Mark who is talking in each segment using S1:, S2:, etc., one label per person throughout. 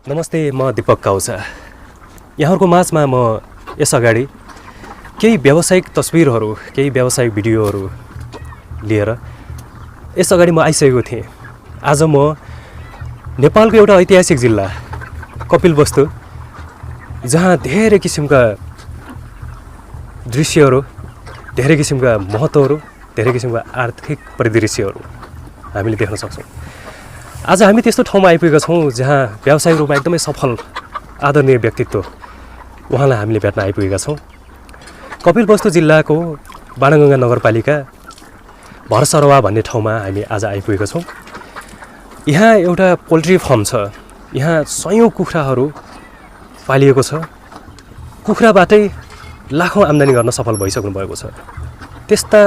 S1: नमस्ते, म दीपक काउसा। यहाँहरूको माझमा म यसअगाडि केही व्यावसायिक तस्बिरहरू, केही व्यावसायिक भिडियोहरू लिएर यसअगाडि म आइसकेको थिएँ। आज म नेपालको एउटा ऐतिहासिक जिल्ला कपिलवस्तु, जहाँ धेरै किसिमका दृश्यहरू, धेरै किसिमका महत्त्वहरू, धेरै किसिमका आर्थिक परिदृश्यहरू हामीले देख्न सक्छौँ। आज हामी त्यस्तो ठाउँमा आइपुगेका छौँ जहाँ व्यावसायिक रूपमा एकदमै सफल आदरणीय व्यक्तित्व उहाँलाई हामीले भेट्न आइपुगेका छौँ। कपिलवस्तु जिल्लाको बाणगङ्गा नगरपालिका भरसरवा भन्ने ठाउँमा हामी आज आइपुगेका छौँ। यहाँ एउटा पोल्ट्री फार्म छ। यहाँ सयौँ कुखुराहरू पालिएको छ। कुखुराबाटै लाखौँ आम्दानी गर्न सफल भइसक्नु भएको छ। त्यस्ता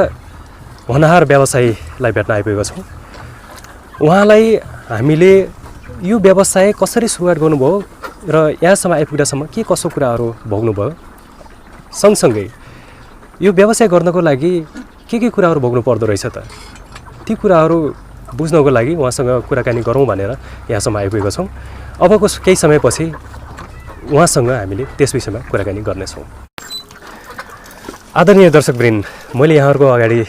S1: होनहार व्यवसायीलाई भेट्न आइपुगेका छौँ। उहाँलाई हामीले यो व्यवसाय कसरी सुरुवात गर्नुभयो र यहाँसम्म आइपुग्दासम्म के कसो कुराहरू भोग्नुभयो, सँगसँगै यो व्यवसाय गर्नको लागि के कुराहरू भोग्नु पर्दो रहेछ त, ती कुराहरू बुझ्नको लागि उहाँसँग कुराकानी गरौँ भनेर यहाँसम्म आइपुगेका छौँ। अबको केही समयपछि उहाँसँग हामीले त्यस विषयमा कुराकानी गर्नेछौँ। आदरणीय दर्शकवृन्द, मैले यहाँहरूको अगाडि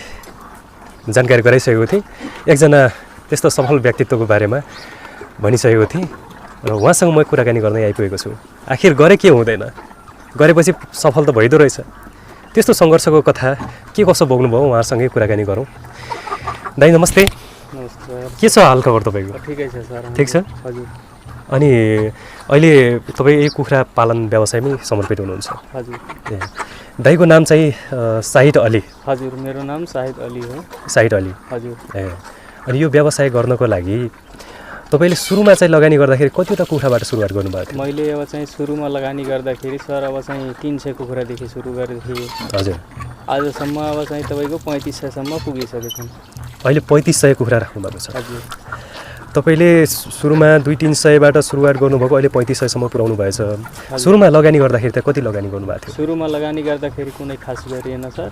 S1: जानकारी गराइसकेको थिएँ। एकजना त्यस्तो सफल व्यक्तित्वको बारेमा भनिसकेको थिएँ र उहाँसँग म कुराकानी गर्दै आइपुगेको छु। आखिर गरे के हुँदैन, गरेपछि सफल त भइदो रहेछ। त्यस्तो सङ्घर्षको कथा के कसो भोग्नुभयो उहाँसँगै कुराकानी गरौँ। दाइ नमस्ते।
S2: नमस्कार।
S1: के छ हालखबर तपाईँको?
S2: ठिकै छ सर।
S1: ठिक छ।
S2: हजुर।
S1: अनि अहिले तपाईँ यही कुखुरा पालन व्यवसायमै समर्पित हुनुहुन्छ?
S2: हजुर।
S1: ए, दाइको नाम चाहिँ साहिद अली?
S2: हजुर, मेरो नाम साहिद अली हो।
S1: साहिद अली।
S2: हजुर।
S1: ए, अनि यो व्यवसाय गर्नको लागि तपाईँले सुरुमा चाहिँ लगानी गर्दाखेरि कतिवटा कुखुराबाट सुरुवात गर्नुभएको थियो?
S2: मैले अब चाहिँ सुरुमा लगानी गर्दाखेरि सर अब चाहिँ 300 कुखुरादेखि सुरु गरेको थिएँ।
S1: हजुर।
S2: आजसम्म अब चाहिँ तपाईँको 3500सम्म पुगिसकेको छौँ।
S1: अहिले 3500 कुखुरा राख्नुभएको छ?
S2: हजुर।
S1: तपाईँले सुरुमा 200-300बाट सुरुवात गर्नुभएको, अहिले 3500सम्म पुऱ्याउनु भएछ। सुरुमा लगानी गर्दाखेरि त कति लगानी गर्नुभएको थियो?
S2: सुरुमा लगानी गर्दाखेरि कुनै खास गरिएन सर।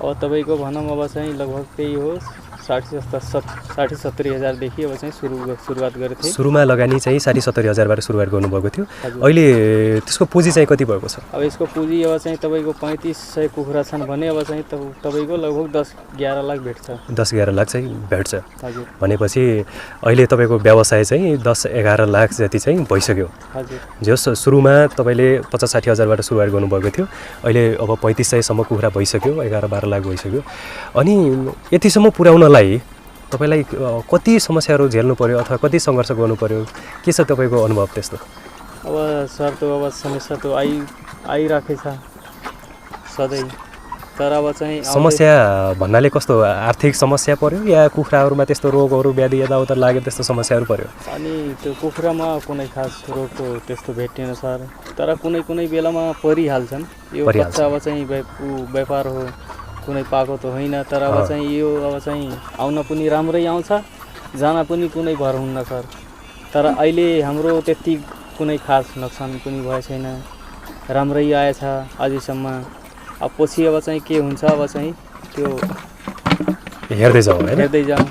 S2: अब तपाईँको भनौँ अब चाहिँ लगभग त्यही हो 60-70 हजारदेखि अब चाहिँ सुरुवात गरेको थिएँ।
S1: सुरुमा लगानी चाहिँ 60-70 हजारबाट सुरुवात गर्नुभएको थियो। अहिले त्यसको पुँजी चाहिँ कति भएको छ?
S2: अब यसको पुँजी अब चाहिँ तपाईँको 3500 कुखुरा छन् भने अब चाहिँ तपाईँको लगभग 10-11 लाख भेट्छ।
S1: 10-11 लाख चाहिँ भेट्छ।
S2: हजुर।
S1: भनेपछि अहिले तपाईँको व्यवसाय चाहिँ 10-11 लाख जति चाहिँ भइसक्यो।
S2: हजुर।
S1: जस सुरुमा तपाईँले 50-60 हजारबाट सुरुवात गर्नुभएको थियो, अहिले अब 3500सम्म कुखुरा भइसक्यो, 11-12 लाख भइसक्यो। अनि यतिसम्म पुर्याउनलाई तपाईँलाई कति समस्याहरू झेल्नु पर्यो अथवा कति सङ्घर्ष गर्नु पर्यो? के छ तपाईँको अनुभव त्यस्तो?
S2: अब सर त अब समस्या त आइराखेको छ सधैँ, तर अब चाहिँ
S1: समस्या भन्नाले कस्तो आर्थिक समस्या पर्यो या कुखुराहरूमा त्यस्तो रोगहरू व्याधि यताउता लाग्यो त्यस्तो समस्याहरू पर्यो?
S2: अनि त्यो कुखुरामा कुनै खास रोगको त्यस्तो भेटिएन सर, तर कुनै बेलामा परिहाल्छन्। यो बच्चा अब चाहिँ व्यापार हो, कुनै पाएको त होइन, तर अब चाहिँ यो अब चाहिँ आउन पनि राम्रै आउँछ, जान पनि कुनै भर हुन्न सर। तर अहिले हाम्रो त्यति कुनै खास नोक्सान पनि भएको छैन, राम्रै आएछ अझैसम्म। अब पछि अब चाहिँ के हुन्छ अब चाहिँ त्यो
S1: हेर्दै जाउँ हैन?
S2: हेर्दै जाउँ।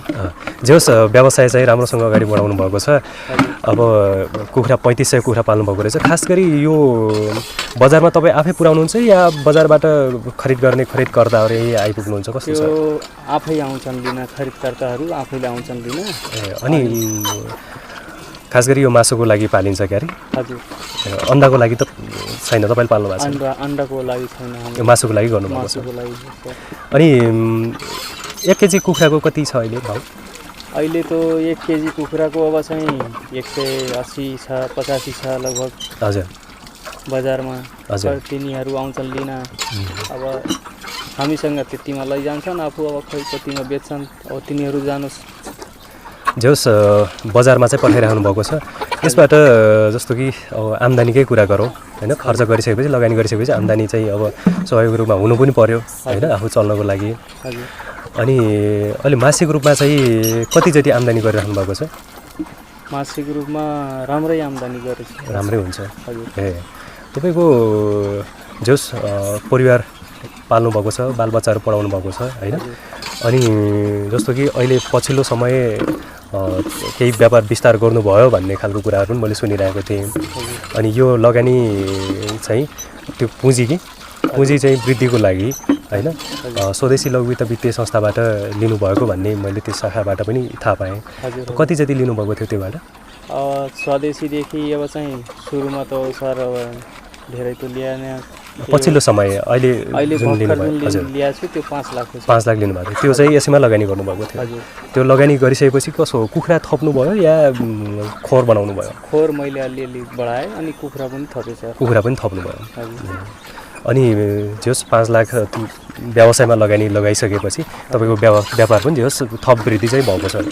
S1: जे होस्, व्यवसाय चाहिँ राम्रोसँग अगाडि बढाउनु भएको छ। अब कुखुरा 3500 कुखुरा पाल्नु भएको रहेछ। खास गरी यो बजारमा तपाईँ आफै पुर्याउनुहुन्छ या बजारबाट खरिद गर्ने खरिदकर्ताहरू यही आइपुग्नुहुन्छ? कस्तो छ?
S2: त्यो आफै आउँछन् लिन, खरिदकर्ताहरू आफैले आउँछन् लिन।
S1: अनि खास गरी यो मासुको लागि पालिन्छ क्यारे?
S2: हजुर।
S1: अन्डाको लागि त छैन, तपाईँले पाल्नु भएको छ?
S2: अन्डाको लागि छैन,
S1: यो मासुको लागि गर्नुभएको छ।
S2: मासुको लागि।
S1: अनि 1 केजी कुखुराको कति छ अहिले भाउ?
S2: अहिले त 1 केजी कुखुराको अब चाहिँ 180 छ, 85 छ लगभग।
S1: हजुर।
S2: बजारमा
S1: हजुर।
S2: तिनीहरू आउँछन् लिन। अब हामीसँग त्यतिमा लैजान्छन्, आफू अब खै कतिमा बेच्छन्। अब तिनीहरू जानुहोस्।
S1: जे होस्, बजारमा चाहिँ पठाइराख्नु भएको छ। यसबाट जस्तो कि अब आम्दानीकै कुरा गरौँ हैन? खर्च गरिसकेपछि, लगानी गरिसकेपछि आम्दानी चाहिँ अब स्वाभाविक रूपमा हुनु पनि पर्यो हैन, आफू चल्नको लागि।
S2: हजुर।
S1: अनि अहिले मासिक रूपमा चाहिँ कति जति आम्दानी गरिराख्नु भएको छ?
S2: मासिक रूपमा राम्रै आम्दानी गरेको छ।
S1: राम्रै हुन्छ।
S2: हजुर।
S1: ए, तपाईँको जोस् परिवार पाल्नु भएको छ, बालबच्चाहरू पढाउनु भएको छ हैन? अनि जस्तो कि अहिले पछिल्लो समय केही व्यापार विस्तार गर्नुभयो भन्ने खालको कुराहरू पनि मैले सुनिरहेको थिएँ। अनि यो लगानी चाहिँ त्यो पुँजी चाहिँ वृद्धिको लागि हैन स्वदेशी लघु वित्त वित्तीय संस्थाबाट लिनुभएको भन्ने मैले त्यो शाखाबाट पनि थाहा पाएँ। कति जति लिनुभएको थियो त्योबाट?
S2: स्वदेशीदेखि अब चाहिँ सुरुमा त सर अब धेरै त ल्याएन।
S1: पछिल्लो समय अहिले जुन लिनुभयो हजुर
S2: ल्याएको छु त्यो 5 लाख
S1: 5 लाख लिनुभएको थियो, त्यो चाहिँ यसैमा लगानी गर्नुभएको थियो। त्यो लगानी गरिसकेपछि कसो हो, कुखुरा थप्नुभयो या खोर बनाउनु भयो?
S2: खोर मैले अलिअलि बढाएँ अनि कुखुरा पनि थपेँ सर।
S1: कुखुरा पनि थप्नुभयो। अनि जस 5 लाख व्यवसायमा लगानी लगाइसकेपछि तपाईँको व्यापार पनि जस थप वृद्धि चाहिँ भएको छ होइन?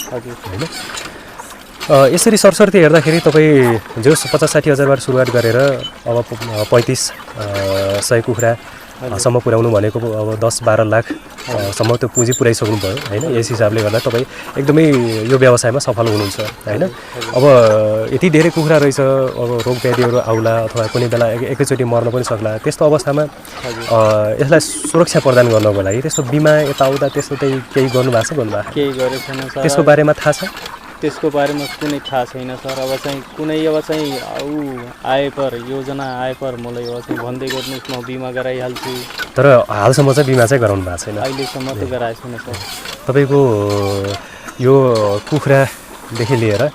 S1: यसरी सरसर्ती हेर्दाखेरि तपाईँ जस 50-60 हजारबाट सुरुवात गरेर अब 3500 कुखुरासम्म पुर्याउनु भनेको अब 10-12 लाखसम्म त्यो पुँजी पुर्याइसक्नुभयो होइन? यस हिसाबले गर्दा तपाईँ एकदमै यो व्यवसायमा सफल हुनुहुन्छ होइन? अब यति धेरै कुखुरा रहेछ, अब रोग व्याधिहरू आउला अथवा कुनै बेला एकैचोटि मर्न पनि सक्ला, त्यस्तो अवस्थामा यसलाई सुरक्षा प्रदान गर्नको लागि त्यस्तो बिमा यताउता त्यस्तो चाहिँ केही गर्नुभएको छ? गर्नुभएको
S2: केही गरेको छैन सर।
S1: त्यसको बारेमा थाहा छ?
S2: त्यसको बारेमा कुनै थाहा छैन सर। अब चाहिँ कुनै अब चाहिँ योजना आए पर मलाई अब चाहिँ भन्दै गर्नुहोस्, म बिमा गराइहाल्छु।
S1: तर हालसम्म चाहिँ बिमा चाहिँ गराउनु भएको छैन?
S2: अहिलेसम्म त गराएको छैन सर।
S1: तपाईँको यो कुखुरादेखि लिएर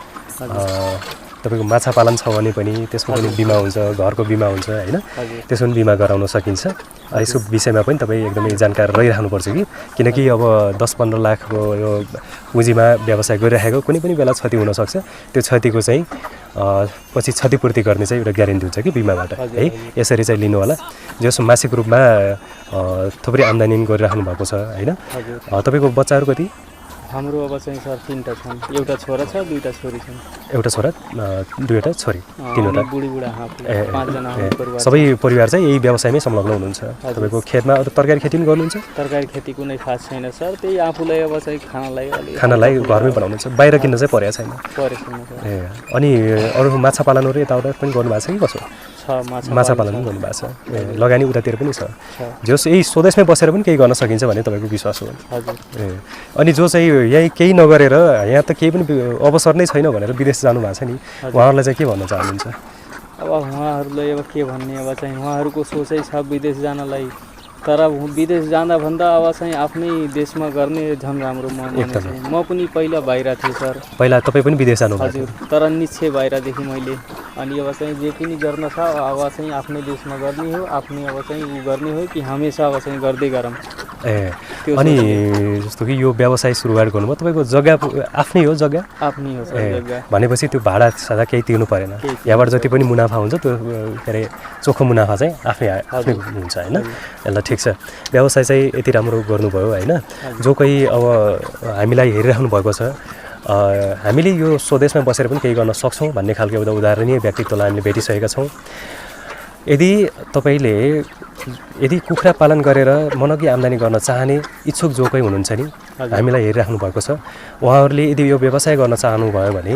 S1: तपाईँको माछा पालन छ भने पनि त्यसको पनि बिमा हुन्छ, घरको बिमा हुन्छ होइन? त्यसको पनि बिमा गराउन सकिन्छ। यसको विषयमा पनि तपाईँ एकदमै जानकार रहिरहनुपर्छ किनकि अब 10-15 लाखको यो पुँजीमा व्यवसाय गरिरहेको कुनै पनि बेला क्षति हुनसक्छ। त्यो क्षतिको चाहिँ पछि क्षतिपूर्ति गर्ने चाहिँ एउटा ग्यारेन्टी हुन्छ कि बिमाबाट है? यसरी चाहिँ लिनु होला। जस मासिक रूपमा थुप्रै आम्दानी गरिराख्नु भएको छ होइन? तपाईँको बच्चाहरू कति?
S2: हाम्रो अब चाहिँ सर 3टा छन्, एउटा छोरा छ 2टा छोरी छन्।
S1: एउटा छोरा 2टा छोरी 3वटा
S2: बुढीबुढा 5जना परिवार।
S1: सबै परिवार चाहिँ यही व्यवसायमै संलग्न हुनुहुन्छ? तपाईँको खेतमा तरकारी खेती पनि गर्नुहुन्छ?
S2: तरकारी खेती कुनै खास छैन सर, त्यही आफूलाई अब चाहिँ
S1: खानालाई घरमै बनाउनुहुन्छ, बाहिर किन्न चाहिँ परेको छैन? ए अनि अरू माछा पालनहरू यताउता पनि गर्नुभएको छ कि कसो? माछा पालन पनि गर्नुभएको छ, लगानी उतातिर पनि छ। जस यही स्वदेशमै बसेर पनि केही गर्न सकिन्छ भन्ने तपाईँको विश्वास हो? अनि जो चाहिँ यही केही नगरेर यहाँ त केही पनि अवसर नै छैन भनेर विदेश जानुभएको छ नि, उहाँहरूलाई चाहिँ के भन्न चाहनुहुन्छ?
S2: अब उहाँहरूलाई अब के भन्ने, अब चाहिँ उहाँहरूको सोचै छ विदेश जानलाई, तर विदेश जाँदा भन्दा अब चाहिँ आफ्नै देशमा गर्ने झन् राम्रो। म पनि पहिला बाहिर थिएँ सर।
S1: पहिला तपाईँ पनि विदेश जानुभएको?
S2: हजुर, तर निश्चय बाहिरदेखि मैले। अनि अब चाहिँ जे पनि गर्न छ अब चाहिँ आफ्नै देशमा गर्ने हो, आफ्नै अब चाहिँ गर्ने हो कि हमेसा अब चाहिँ गर्दै गरौँ।
S1: अनि जस्तो कि यो व्यवसाय सुरुवात गर्नुभयो, तपाईँको जग्गा आफ्नै हो? जग्गा
S2: आफ्नै हो सर। जग्गा
S1: भनेपछि त्यो भाडा सादा केही तिर्नु परेन? यहाँबाट जति पनि मुनाफा हुन्छ त्यो के अरे चोखो मुनाफा चाहिँ आफ्नै हुन्छ होइन? यसलाई ठिक छ। व्यवसाय चाहिँ यति राम्रो गर्नुभयो होइन? जो कोही अब हामीलाई हेरिराख्नु भएको छ, हामीले यो स्वदेशमा बसेर पनि केही गर्न सक्छौँ भन्ने खालको एउटा उदाहरणीय व्यक्तित्वलाई हामीले भेटिसकेका छौँ। यदि कुखुरा पालन गरेर मनगी आम्दानी गर्न चाहने इच्छुक जो कोही हुनुहुन्छ नि, हामीलाई हेरिराख्नु भएको छ, उहाँहरूले यदि यो व्यवसाय गर्न चाहनुभयो भने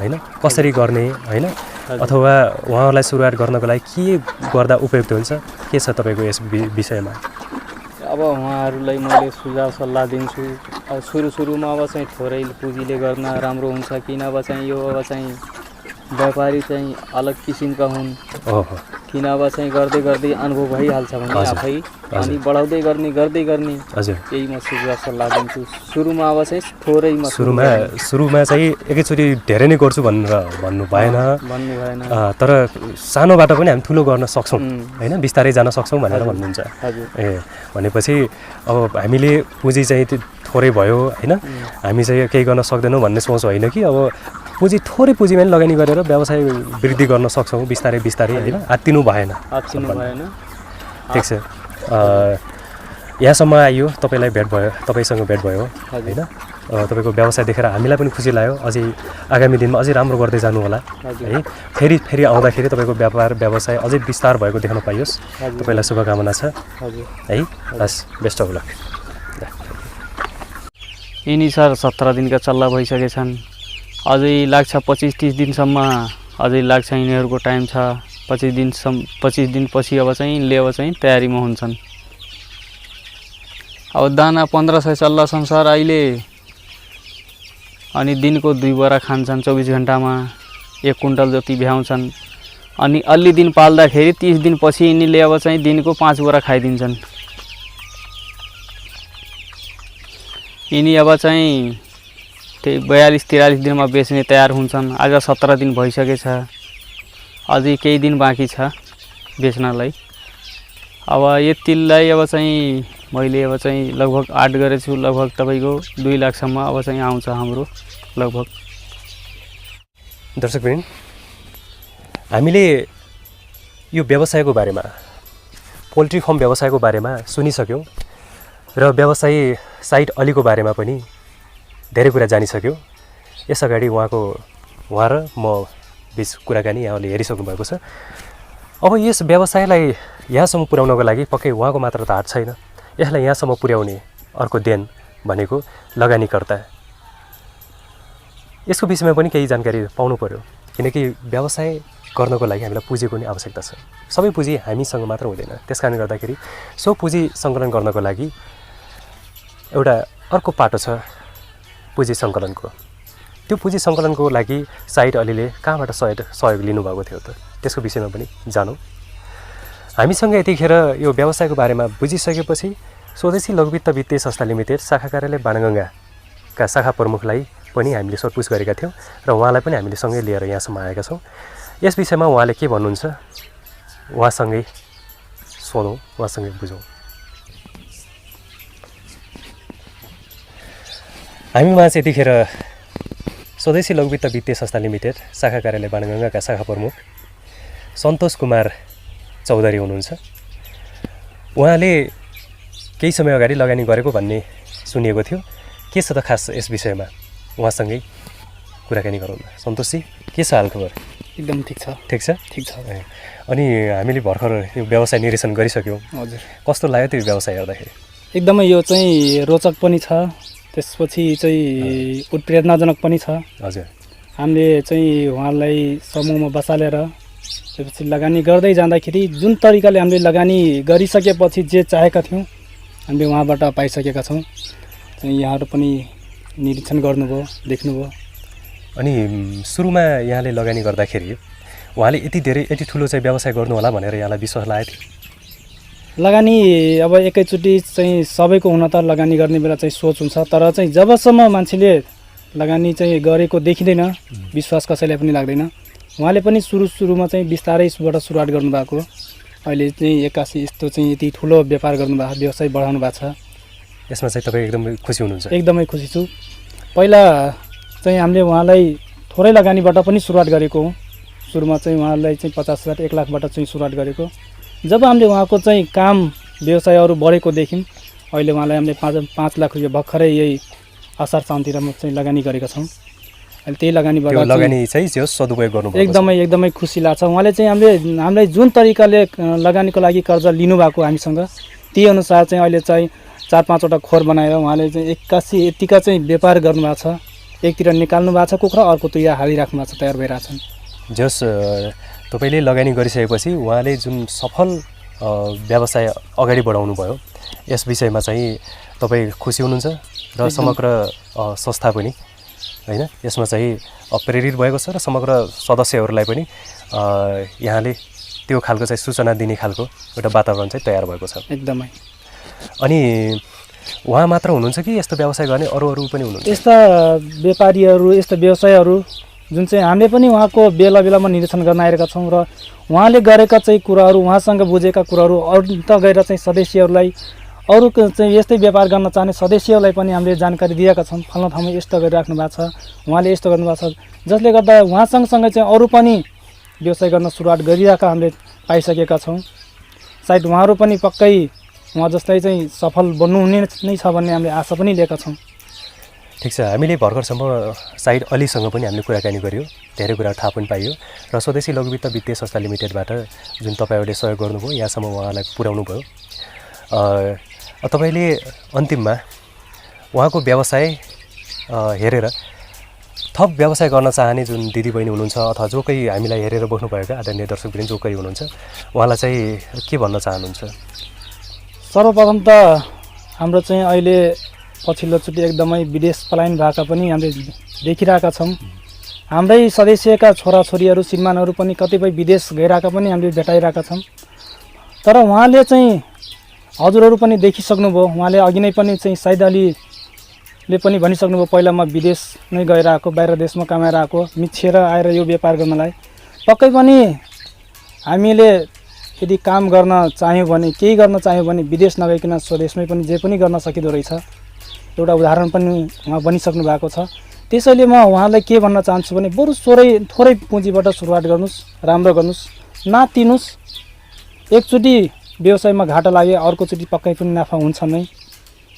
S1: होइन कसरी गर्ने होइन, अथवा उहाँहरूलाई सुरुवात गर्नको लागि के गर्दा उपयुक्त हुन्छ, के छ तपाईँको यस विषयमा?
S2: अब उहाँहरूलाई मैले सुझाव सल्लाह दिन्छु। अब सुरुमा अब चाहिँ थोरै पुँजीले गर्न राम्रो हुन्छ, किन अब चाहिँ यो अब चाहिँ व्यापारी चाहिँ अलग किसिमका हुन्, किन अब चाहिँ गर्दै गर्दै अनुभव भइहाल्छ भने आफै, अनि बढाउँदै गर्दै गर्ने यही म सुझाव सल्लाह दिन्छु। सुरुमा अब चाहिँ थोरै
S1: सुरुमा चाहिँ एकैचोटि धेरै नै गर्छु भन्नु भएन, तर सानोबाट पनि हामी ठुलो गर्न सक्छौँ होइन, बिस्तारै जान सक्छौँ भनेर भन्नुहुन्छ। भनेपछि अब हामीले पुँजी चाहिँ थोरै भयो होइन, हामी चाहिँ केही गर्न सक्दैनौँ भन्ने सोच होइन कि अब थोरै पुँजीमा पनि लगानी गरेर व्यवसाय वृद्धि गर्न सक्छौँ बिस्तारै होइन, आत्तिनु भएन। ठिक छ, यहाँसम्म आइयो, तपाईँसँग भेट भयो होइन, तपाईँको व्यवसाय देखेर हामीलाई पनि खुसी लाग्यो। अझै आगामी दिनमा अझै राम्रो गर्दै जानु होला है। फेरि आउँदाखेरि तपाईँको व्यवसाय अझै विस्तार भएको देख्न पाइयोस्। तपाईँलाई शुभकामना छ है। हस्, बेस्ट अफ लक।
S2: यिनी सर 17 दिनका चल्ला भइसकेछन्, अझै लाग्छ 25-30 दिनसम्म अझै लाग्छ। यिनीहरूको टाइम छ 25 दिनपछि अब चाहिँ तयारीमा हुन्छन्। अब दाना 1500 चल्ला छन् सर अहिले। अनि दिनको 2 बोरा खान्छन् 24 घण्टामा 1 कुन्टल जति भ्याउँछन् अनि अलि दिन पाल्दाखेरि 30 दिनपछि यिनीले अब चाहिँ दिनको 5 बोरा खाइदिन्छन्। यिनी अब चाहिँ 42-43 दिनमा बेच्ने तयार हुन्छन्। आज 17 दिन भइसकेछ, अझै केही दिन बाँकी छ बेच्नलाई। अब यतिलाई अब चाहिँ मैले अब चाहिँ लगभग 8 गरेछु, लगभग तपाईको 2 लाखसम्म अब चाहिँ आउँछ हाम्रो लगभग।
S1: दर्शकवृन्द, हामीले यो व्यवसायको बारेमा, पोल्ट्री फार्म व्यवसायको बारेमा सुनिसक्यौँ र व्यवसायी साइट अलीको बारेमा पनि धेरै कुरा जानिसक्यौँ। यसअगाडि उहाँ र म बिच कुराकानी यहाँले हेरिसक्नु भएको छ। अब यस व्यवसायलाई यहाँसम्म पुर्याउनको लागि पक्कै उहाँको मात्र त हात छैन। यसलाई यहाँसम्म पुर्याउने अर्को देन भनेको लगानीकर्ता। यसको विषयमा पनि केही जानकारी पाउनु पर्यो, किनकि व्यवसाय गर्नको लागि हामीलाई पुँजीको नि आवश्यकता छ। सबै पुँजी हामीसँग मात्र हुँदैन। त्यसकारणले गर्दाखेरि सो पुँजी सङ्कलन गर्नको लागि एउटा अर्को पाटो छ पुँजी सङ्कलनको। त्यो पुँजी सङ्कलनको लागि साइट अलीले कहाँबाट सहयोग लिनुभएको थियो त, त्यसको विषयमा पनि जानौँ। हामीसँग यतिखेर यो व्यवसायको बारेमा बुझिसकेपछि स्वदेशी लघुवित्त वित्तीय संस्था लिमिटेड शाखा कार्यालय बाणगङ्गाका शाखा प्रमुखलाई पनि हामीले सोधपुछ गरेका थियौँ र उहाँलाई पनि हामीले सँगै लिएर यहाँसम्म आएका छौँ। यस विषयमा उहाँले के भन्नुहुन्छ उहाँसँगै सोधौँ, उहाँसँगै बुझौँ। हामीमा चाहिँ यतिखेर स्वदेशी लघुवित्त वित्तीय संस्था लिमिटेड शाखा कार्यालय बाणगङ्गाका शाखा प्रमुख सन्तोष कुमार चौधरी हुनुहुन्छ। उहाँले केही समय अगाडि लगानी गरेको भन्ने सुनिएको थियो। के छ त खास यस विषयमा, उहाँसँगै कुराकानी गरौँ न। सन्तोषजी, के छ हालखबर?
S2: एकदम ठिक छ।
S1: ठिक छ?
S2: ठिक छ।
S1: अनि हामीले भर्खर यो व्यवसाय निरीक्षण गरिसक्यौँ।
S2: हजुर,
S1: कस्तो लाग्यो त्यो व्यवसाय हेर्दाखेरि?
S2: एकदमै यो चाहिँ रोचक पनि छ, त्यसपछि चाहिँ उत्प्रेरणाजनक पनि छ।
S1: हजुर,
S2: हामीले चाहिँ उहाँलाई समूहमा बसालेर त्यसपछि लगानी गर्दै जाँदाखेरि जुन तरिकाले हामीले लगानी गरिसकेपछि जे चाहेका थियौँ हामीले उहाँबाट पाइसकेका छौँ। चाहिँ यहाँहरू पनि निरीक्षण गर्नुभयो, देख्नुभयो।
S1: अनि सुरुमा यहाँले लगानी गर्दाखेरि उहाँले यति ठुलो चाहिँ व्यवसाय गर्नु होला भनेर यहाँलाई विश्वास लागेको थियो?
S2: लगानी अब एकैचोटि चाहिँ सबैको हुन त लगानी गर्ने बेला चाहिँ सोच हुन्छ, तर चाहिँ जबसम्म मान्छेले लगानी चाहिँ गरेको देखिँदैन विश्वास कसैलाई पनि लाग्दैन। उहाँले पनि सुरुमा चाहिँ बिस्तारैबाट सुरुवात गर्नुभएको, अहिले चाहिँ 81 यस्तो चाहिँ यति ठुलो व्यापार गर्नुभएको, व्यवसाय बढाउनु भएको छ।
S1: यसमा चाहिँ तपाईँ एकदमै खुसी हुनुहुन्छ?
S2: एकदमै खुसी छु। पहिला चाहिँ हामीले उहाँलाई थोरै लगानीबाट पनि सुरुवात गरेको हौँ। सुरुमा चाहिँ उहाँलाई चाहिँ 50,000 1 लाखबाट चाहिँ सुरुवात गरेको। जब हामीले उहाँको चाहिँ काम व्यवसायहरू बढेको देख्यौँ, अहिले उहाँलाई हामीले 5 लाख रुपियाँ भर्खरै यही असार साउनतिरमा चाहिँ लगानी गरेका छौँ। अहिले त्यही लगानीबाट
S1: लगानी चाहिँ सदुपयोग गर्नु
S2: एकदमै खुसी लाग्छ। उहाँले चाहिँ हामीलाई जुन तरिकाले लगानीको लागि कर्जा लिनुभएको हामीसँग, त्यही अनुसार चाहिँ अहिले चाहिँ 4-5 वटा खोर बनाएर उहाँले चाहिँ 81 यतिका चाहिँ व्यापार गर्नुभएको छ। एकतिर निकाल्नु भएको छ कुखुरा, अर्कोतिर हालिराख्नु भएको छ, तयार भइरहेछन्।
S1: जस तपाईँले लगानी गरिसकेपछि उहाँले जुन सफल व्यवसाय अगाडि बढाउनु भयो, यस विषयमा चाहिँ तपाईँ खुसी हुनुहुन्छ र समग्र संस्था पनि, होइन, यसमा चाहिँ प्रेरित भएको छ र समग्र सदस्यहरूलाई पनि यहाँले त्यो खालको चाहिँ सूचना दिने खालको एउटा वातावरण चाहिँ तयार भएको छ?
S2: एकदमै।
S1: अनि उहाँ मात्र हुनुहुन्छ कि यस्तो व्यवसाय गर्ने अरू पनि हुनुहुन्छ?
S2: यस्ता व्यापारीहरू, यस्ता व्यवसायहरू जुन चाहिँ हामीले पनि उहाँको बेलामा निरीक्षण गर्न आएका छौँ र उहाँले गरेका चाहिँ कुराहरू, उहाँसँग बुझेका कुराहरू अरू त गएर चाहिँ सदस्यहरूलाई, अरू चाहिँ यस्तै व्यापार गर्न चाहने सदस्यहरूलाई पनि हामीले जानकारी दिएका छौँ। फल्ना ठाउँमा यस्तो गरिराख्नु भएको छ, उहाँले यस्तो गर्नुभएको छ, जसले गर्दा उहाँसँगसँगै चाहिँ अरू पनि व्यवसाय गर्न सुरुवात गरिरहेका हामीले पाइसकेका छौँ। सायद उहाँहरू पनि पक्कै उहाँ जस्तै चाहिँ सफल बन्नुहुने नै छ भन्ने हामीले आशा पनि लिएका छौँ।
S1: ठिक छ, हामीले भर्खरसम्म साइड अलीसँग पनि हामीले कुराकानी गऱ्यौँ, धेरै कुरा थाहा पनि पाइयो र स्वदेशी लघुवित्त वित्तीय संस्था लिमिटेडबाट जुन तपाईँहरूले सहयोग गर्नुभयो, यहाँसम्म उहाँलाई पुर्याउनु भयो। तपाईँले अन्तिममा उहाँको व्यवसाय हेरेर थप व्यवसाय गर्न चाहने जुन दिदीबहिनी हुनुहुन्छ अथवा जो कोही हामीलाई हेरेर बस्नुभएका आदरणीय दर्शकवृन्द जो कोही हुनुहुन्छ, उहाँलाई चाहिँ के भन्न चाहनुहुन्छ?
S2: सर्वप्रथम त हाम्रो चाहिँ अहिले
S3: पछिल्लोचोटि एकदमै विदेश पलायन भएका पनि हामीले देखिरहेका छौँ। हाम्रै सदस्यका छोराछोरीहरू श्रीमानहरू पनि कतिपय विदेश गइरहेका पनि हामीले भेटाइरहेका छौँ। तर उहाँले चाहिँ हजुरहरू पनि देखिसक्नुभयो, उहाँले अघि नै पनि चाहिँ साइद अलीले पनि भनिसक्नुभयो, पहिला म विदेश नै गएर आएको, बाहिर देशमा कमाएर आएको, मिछेर आएर यो व्यापार गर्नलाई। पक्कै पनि हामीले यदि काम गर्न चाह्यौँ भने, केही गर्न चाह्यौँ भने विदेश नगइकन स्वदेशमै पनि जे पनि गर्न सकिँदो रहेछ। एउटा उदाहरण पनि उहाँ बनिसक्नु भएको छ। त्यसैले म उहाँलाई के भन्न चाहन्छु भने बरु थोरै पुँजीबाट सुरुवात गर्नुहोस्, राम्रो गर्नुहोस्, नातिनुहोस्। एकचोटि व्यवसायमा घाटा लागे अर्कोचोटि पक्कै पनि नाफा हुन्छ नै।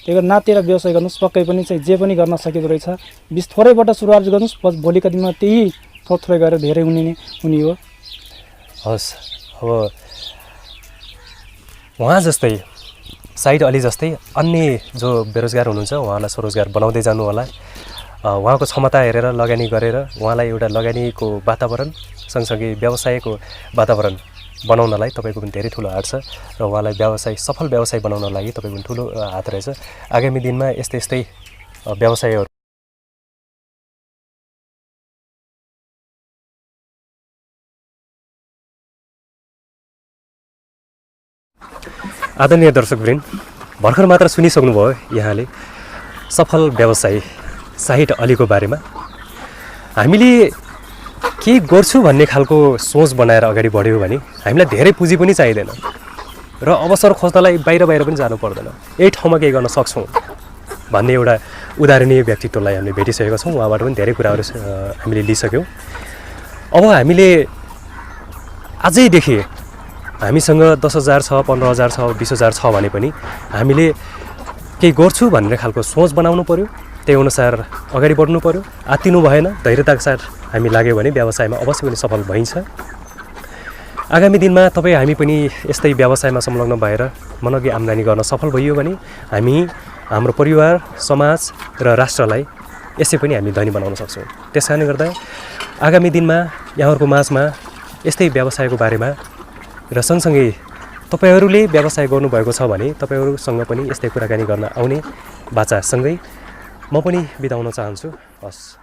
S3: त्यही भएर नातेर व्यवसाय गर्नुहोस्, पक्कै पनि चाहिँ जे पनि गर्न सकिँदो रहेछ। थोरैबाट सुरुवात गर्नुहोस्, भोलिका दिनमा त्यही थोरै गरेर धेरै हुने हो।
S1: हस्, अब उहाँ जस्तै साइड अली जस्तै अन्य जो बेरोजगार हुनुहुन्छ उहाँलाई स्वरोजगार बनाउँदै जानु होला। उहाँको क्षमता हेरेर लगानी गरेर उहाँलाई एउटा लगानीको वातावरण सँगसँगै व्यवसायको वातावरण बनाउनलाई तपाईँको पनि धेरै ठुलो हात छ र उहाँलाई सफल व्यवसाय बनाउन लागि तपाईँको पनि ठुलो हात रहेछ। आगामी दिनमा यस्तै व्यवसायहरू आदरणीय दर्शकवृन्द, भर्खर मात्र सुनिसक्नुभयो यहाँले सफल व्यवसायी साहिद अलीको बारेमा। हामीले के गर्छु भन्ने खालको सोच बनाएर अगाडि बढ्यौँ भने हामीलाई धेरै पुँजी पनि चाहिँदैन र अवसर खोज्नलाई बाहिर पनि जानु पर्दैन। यही ठाउँमा केही गर्न सक्छौँ भन्ने एउटा उदाहरणीय व्यक्तित्वलाई हामीले भेटिसकेका छौँ। उहाँबाट पनि धेरै कुराहरू हामीले लिइसक्यौँ। अब हामीले आजैदेखि हामीसँग 10,000 छ, 15,000 छ, 20,000 छ भने पनि हामीले केही गर्छु भन्ने खालको सोच बनाउनु पर्यो। त्यही अनुसार अगाडि बढ्नु पर्यो। आत्तिनु भएन, धैर्यताका साथ हामी लाग्यो भने व्यवसायमा अवश्य पनि सफल भइन्छ। आगामी दिनमा तपाईँ हामी पनि यस्तै व्यवसायमा संलग्न भएर मनग्गे आम्दानी गर्न सफल भइयो भने हामी हाम्रो परिवार, समाज र राष्ट्रलाई यसै पनि हामी धनी बनाउन सक्छौँ। त्यस कारणले गर्दा आगामी दिनमा यहाँहरूको माझमा यस्तै व्यवसायको बारेमा र सँगसँगै तपाईँहरूले व्यवसाय गर्नुभएको छ भने तपाईँहरूसँग पनि यस्तै कुराकानी गर्न आउने बाचासँगै म पनि बिताउन चाहन्छु। हस्।